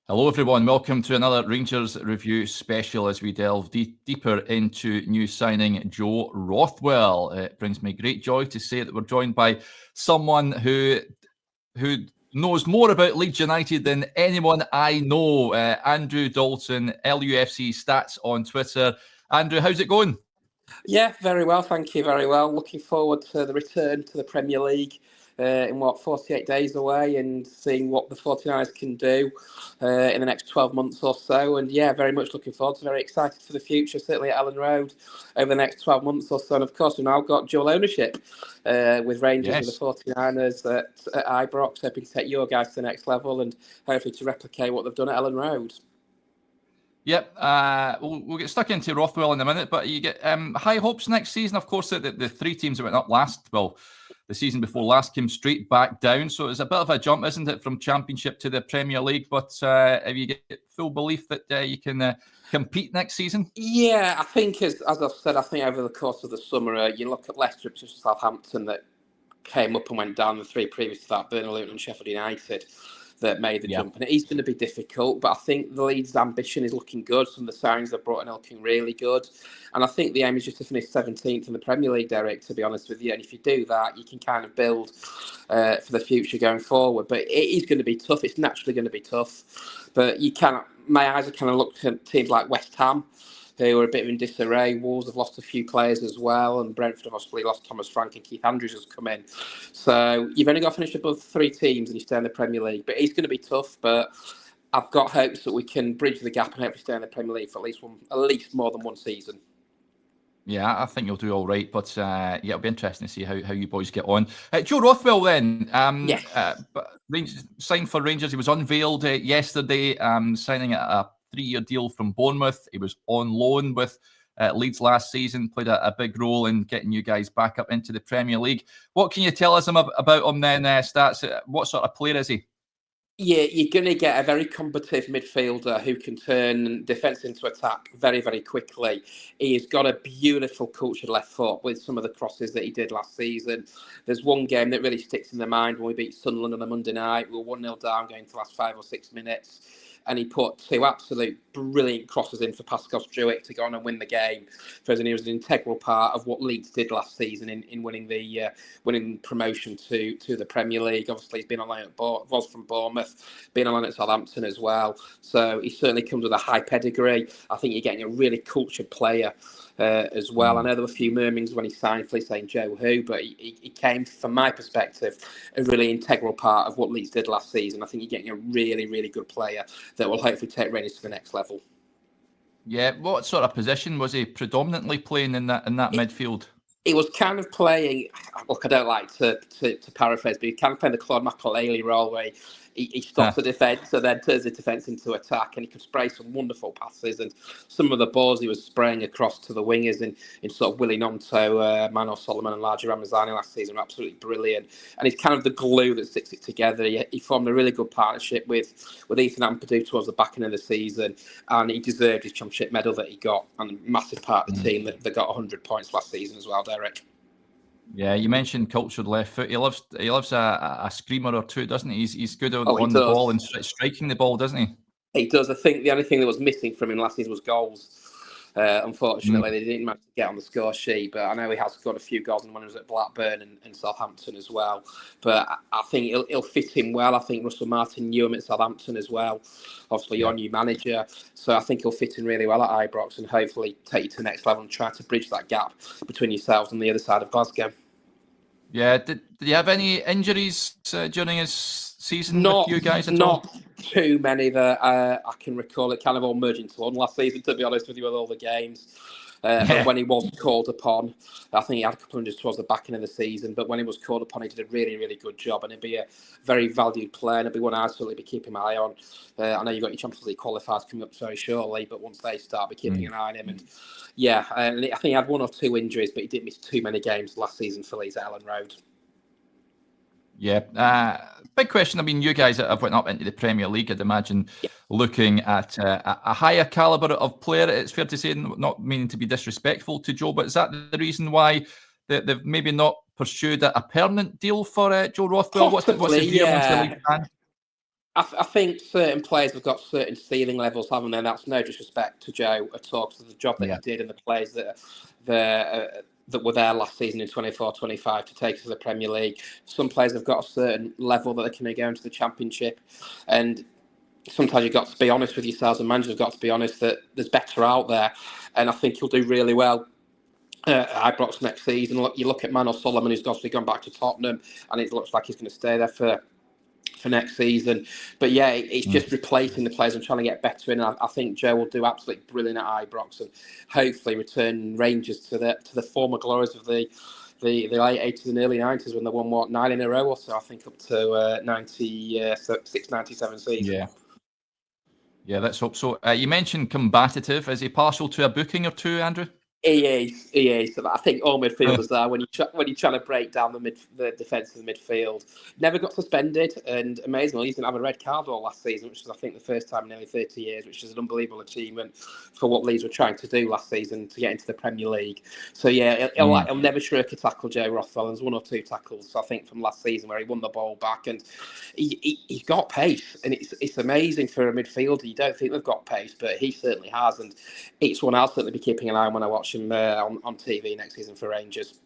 Hello everyone, welcome to another Rangers Review special as we delve deeper into new signing Joe Rothwell. It brings me great joy to say that we're joined by someone who knows more about Leeds United than anyone I know, Andrew Dalton, LUFC Stats on Twitter. Andrew, how's it going? Yeah, very well, thank you, very well. Looking forward to the return to the Premier League in 48 days away, and seeing what the 49ers can do in the next 12 months or so. And yeah, very much looking forward to, very excited for the future, certainly at Ellen Road over the next 12 months or so. And of course, we've now got dual ownership with Rangers, with the 49ers at Ibrox, hoping to take your guys to the next level and hopefully to replicate what they've done at Ellen Road. Yep, we'll get stuck into Rothwell in a minute, but you get high hopes next season. Of course, the three teams that went up the season before last came straight back down, so it's a bit of a jump, isn't it, from Championship to the Premier League? But have you get full belief that you can compete next season? Yeah, I think, as I've said, I think over the course of the summer, you look at Leicester, Southampton that came up and went down, the three previous to that, Burnley, Luton and Sheffield United, that made the jump. And it is going to be difficult, but I think the Leeds' ambition is looking good. Some of the signings they've brought in are looking really good. And I think the aim is just to finish 17th in the Premier League, Derek, to be honest with you. And if you do that, you can kind of build for the future going forward. But it is going to be tough. It's naturally going to be tough. But you cannot, my eyes are kind of looking at teams like West Ham, who are a bit in disarray. Wolves have lost a few players as well, and Brentford have obviously lost Thomas Frank, and Keith Andrews has come in. So you've only got to finish above three teams and you stay in the Premier League. But it's going to be tough, but I've got hopes that we can bridge the gap and hopefully stay in the Premier League for at least more than one season. Yeah, I think you'll do all right, but yeah, it'll be interesting to see how you boys get on. Joe Rothwell then, signed for Rangers. He was unveiled yesterday, signing a 3-year deal from Bournemouth. He was on loan with Leeds last season, played a big role in getting you guys back up into the Premier League. What can you tell us about him then, Stats? What sort of player is he? Yeah, you're going to get a very combative midfielder who can turn defence into attack very, very quickly. He's got a beautiful cultured left foot with some of the crosses that he did last season. There's one game that really sticks in the mind when we beat Sunderland on a Monday night. We were 1-0 down going to the last 5 or 6 minutes. And he put two absolute brilliant crosses in for Pascal Struijk to go on and win the game. Because he was an integral part of what Leeds did last season in winning the winning promotion to the Premier League. Obviously, he's been on loan at was from Bournemouth, been on loan at Southampton as well. So he certainly comes with a high pedigree. I think you're getting a really cultured player as well. I know there were a few murmurings when he signed for saying Joe who, but he came, from my perspective, a really integral part of what Leeds did last season. I think you're getting a really, really good player that will hopefully take Rangers to the next level. Yeah, what sort of position was he predominantly playing in that midfield? He was kind of playing, look, I don't like to paraphrase, but he kind of playing the Claude Makélélé role where he stops the defence and then turns the defence into attack, and he could spray some wonderful passes, and some of the balls he was spraying across to the wingers in sort of Willy Gnonto, Manor Solomon and Larger Ramazani last season were absolutely brilliant, and he's kind of the glue that sticks it together. He formed a really good partnership with Ethan Ampadu towards the back end of the season, and he deserved his championship medal that he got, and a massive part of the team that got 100 points last season as well, Derek. Yeah, you mentioned cultured left foot. He loves a screamer or two, doesn't he? He's good on the ball and striking the ball, doesn't he? He does. I think the only thing that was missing from him last season was goals. Unfortunately, they didn't manage to get on the score sheet, but I know he has scored a few goals when he was at Blackburn and Southampton as well. But I think he'll fit in well. I think Russell Martin knew him at Southampton as well. Obviously, your new manager. So I think he'll fit in really well at Ibrox and hopefully take you to the next level and try to bridge that gap between yourselves and the other side of Glasgow. Yeah, did you have any injuries during his season with you guys at all? Not too many that I can recall. It kind of all merged into one last season, to be honest with you, with all the games. But when he was called upon, I think he had a couple of injuries towards the back end of the season, but when he was called upon, he did a really, really good job, and he'd be a very valued player, and he'd be one I'd certainly be keeping my eye on. I know you've got your Champions League qualifiers coming up very shortly, but once they start, I'll be keeping an eye on him. And yeah, I think he had 1 or 2 injuries, but he didn't miss too many games last season for Leeds at Ellen Road. Yeah, big question. I mean, you guys have went up into the Premier League, I'd imagine, looking at a higher calibre of player. It's fair to say, not meaning to be disrespectful to Joe, but is that the reason why they've maybe not pursued a permanent deal for Joe Rothwell? What's the view amongst the league fans? I think certain players have got certain ceiling levels, haven't they? And that's no disrespect to Joe at all, because of the job that he did and the players that were there last season in 24-25 to take us to the Premier League. Some players have got a certain level that they can go into the Championship, and sometimes you've got to be honest with yourselves, and managers have got to be honest that there's better out there, and I think he'll do really well at Ibrox next season. You look at Manuel Solomon, who's obviously gone back to Tottenham, and it looks like he's going to stay there for next season. But yeah, it's just replacing the players and trying to get better in. I think Joe will do absolutely brilliant at Ibrox, and hopefully return Rangers to the former glories of the late 80s and early 90s, when they won 9 in a row or so, I think, up to 96, 97 season. Yeah, let's hope so. You mentioned combative. Is he partial to a booking or two, Andrew? He is. I think all midfielders are when you're trying to break down the defence of the midfield. Never got suspended, and amazingly, he didn't have a red card all last season, which is, I think, the first time in nearly 30 years, which is an unbelievable achievement for what Leeds were trying to do last season to get into the Premier League. So yeah, he'll never shirk a tackle, Joe Rothwell. There's 1 or 2 tackles, I think, from last season where he won the ball back, and he's got pace, and it's amazing for a midfielder. You don't think they've got pace, but he certainly has, and it's one I'll certainly be keeping an eye on when I watch him on TV next season for Rangers.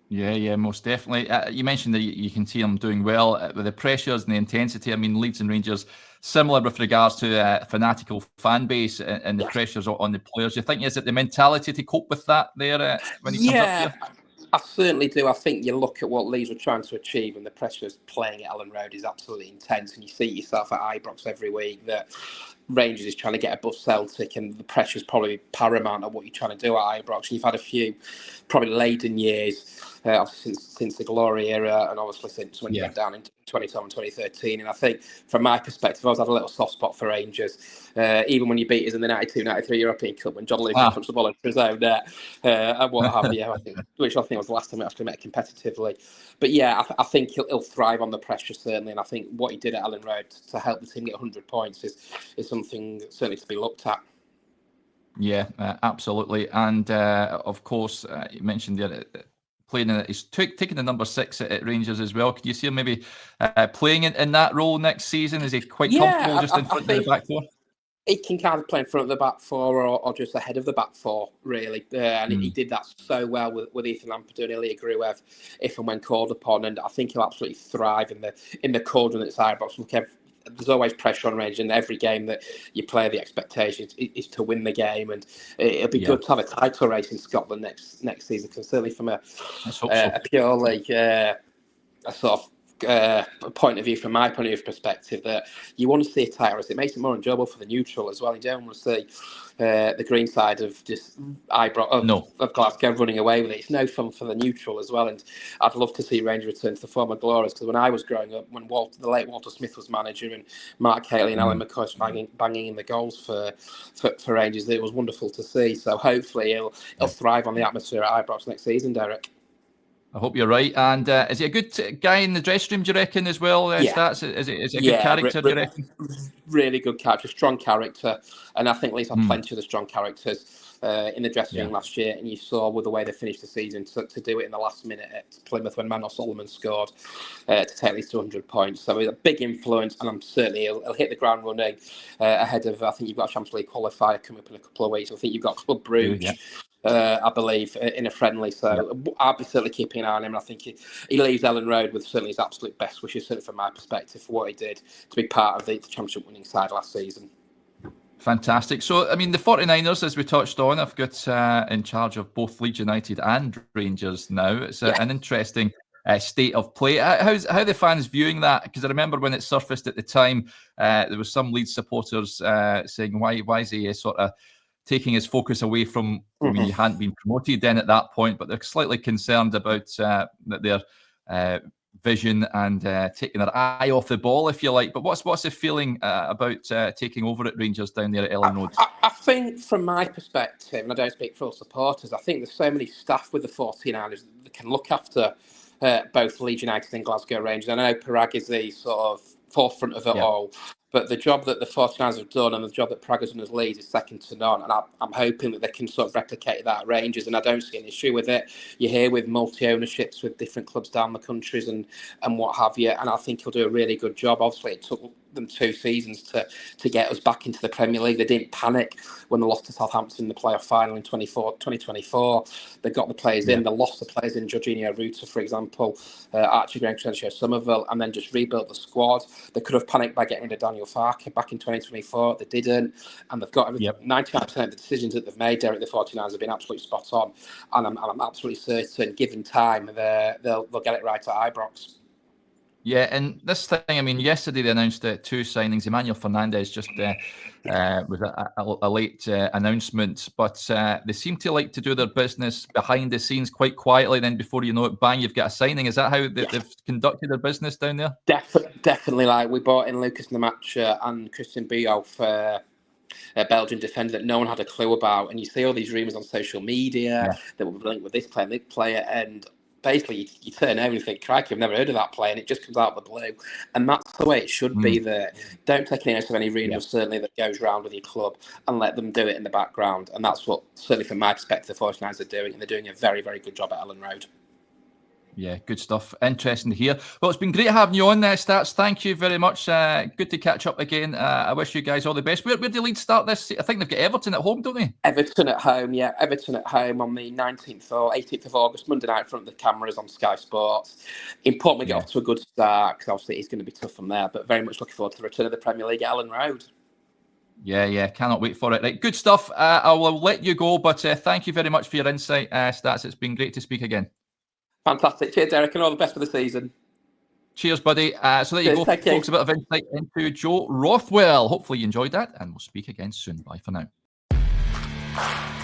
Yeah, most definitely. You mentioned that you can see him doing well with the pressures and the intensity. I mean, Leeds and Rangers, similar with regards to a fanatical fan base and the pressures on the players. You think, is it the mentality to cope with that there when he comes up here? I certainly do. I think you look at what Leeds were trying to achieve, and the pressure playing at Ellen Road is absolutely intense. And you see yourself at Ibrox every week that Rangers is trying to get above Celtic, and the pressure is probably paramount at what you're trying to do at Ibrox. And you've had a few probably laden years since the glory era, and obviously since when you went down in 2012 and 2013. And I think, from my perspective, I always had a little soft spot for Rangers. Even when you beat us in the 92-93 European Cup, when John Lucas punched the ball into his own net, and what have you, which I think was the last time we actually met competitively. But yeah, I think he'll thrive on the pressure, certainly. And I think what he did at Ellen Road to help the team get 100 points is something certainly to be looked at. Yeah, absolutely. And of course, you mentioned there playing he's taking the number 6 at Rangers as well. Could you see him maybe playing in that role next season? Is he quite comfortable just in front of the back four? He can kind of play in front of the back four or just ahead of the back four, really. And he did that so well with Ethan Lampard and Ilya Gruev, if and when called upon. And I think he'll absolutely thrive in the cauldron that's Ibrox. Look, there's always pressure on Rangers in every game that you play. The expectation is to win the game, and it'll be good to have a title race in Scotland next season. Because certainly from a purely a sort of point of view, from my point of view perspective, that you want to see a title race. It makes it more enjoyable for the neutral as well. You don't want to see the green side of just Ibrox of Glasgow running away with it. It's no fun for the neutral as well. And I'd love to see Rangers return to the former glories, because when I was growing up, when the late Walter Smith was manager and Mark Haley and Alan McCoy banging in the goals for Rangers, it was wonderful to see. So hopefully he'll thrive on the atmosphere at Ibrox next season, Derek. I hope you're right. And is he a good guy in the dressing room, do you reckon, as well? Stats? Is he a good character, do you reckon? Really good character, strong character. And I think Leeds had plenty of the strong characters in the dressing room last year. And you saw with the way they finished the season to do it in the last minute at Plymouth when Manuel Solomon scored to take Leeds to 100 points. So he's a big influence, and I'm certainly he'll hit the ground running ahead of, I think you've got a Champions League qualifier coming up in a couple of weeks. I think you've got Club Brugge. I believe, in a friendly. So I'll be certainly keeping an eye on him. And I think he leaves Ellen Road with certainly his absolute best wishes, certainly from my perspective, for what he did to be part of the Championship winning side last season. Fantastic. So, I mean, the 49ers, as we touched on, have got in charge of both Leeds United and Rangers now. It's an interesting state of play. How are the fans viewing that? Because I remember when it surfaced at the time, there was some Leeds supporters saying, why is he sort of taking his focus away from, I mean, you hadn't been promoted then at that point, but they're slightly concerned about their vision and taking their eye off the ball, if you like. But what's the feeling about taking over at Rangers down there at Ellen Road? I think, from my perspective, and I don't speak for all supporters, I think there's so many staff with the 49ers that can look after both Leeds United and Glasgow Rangers. I know Parag is the sort of forefront of it all, but the job that the 49ers have done and the job that Parag has done as Leeds is second to none. And I'm hoping that they can sort of replicate that at Rangers, and I don't see an issue with it. You're here with multi-ownerships with different clubs down the countries and what have you, and I think he'll do a really good job. Obviously, it took them 2 seasons to get us back into the Premier League. They didn't panic when they lost to Southampton in the playoff final in 2024. They got the players in. They lost the players in, Jorginho Ruta, for example, Archie Graham, Somerville, and then just rebuilt the squad. They could have panicked by getting rid of Daniel Farke back in 2024. They didn't, and they've got everything. 99% of the decisions that they've made, Derek, the 49ers have been absolutely spot on, and I'm absolutely certain, given time, they'll get it right at Ibrox. Yeah, and this thing, I mean, yesterday they announced 2 signings. Emmanuel Fernandez just was a late announcement, but they seem to like to do their business behind the scenes quite quietly. Then before you know it, bang, you've got a signing. Is that how they've conducted their business down there? Definitely. Like, we bought in Lucas Namacha and Christian Bioff, a Belgian defender that no one had a clue about. And you see all these rumours on social media that we're linked with this player, and basically you turn over and you think, crikey, I've never heard of that player, and it just comes out of the blue. And that's the way it should be there. Don't take any notice of any rumours, certainly, that goes around with your club, and let them do it in the background. And that's what, certainly from my perspective, the 49ers are doing, and they're doing a very, very good job at Ellen Road. Yeah, good stuff. Interesting to hear. Well, it's been great having you on there, Stats. Thank you very much. Good to catch up again. I wish you guys all the best. Where do Leeds start this? I think they've got Everton at home, don't they? Everton at home, yeah. Everton at home on the 19th or 18th of August, Monday night, in front of the cameras on Sky Sports. Important we get off to a good start, because obviously it's going to be tough from there, but very much looking forward to the return of the Premier League at Ellen Road. Yeah, cannot wait for it. Right, good stuff. I will let you go, but thank you very much for your insight, Stats. It's been great to speak again. Fantastic. Cheers, Derek, and all the best for the season. Cheers, buddy. So there you go, folks, a bit of insight into Joe Rothwell. Hopefully you enjoyed that, and we'll speak again soon. Bye for now.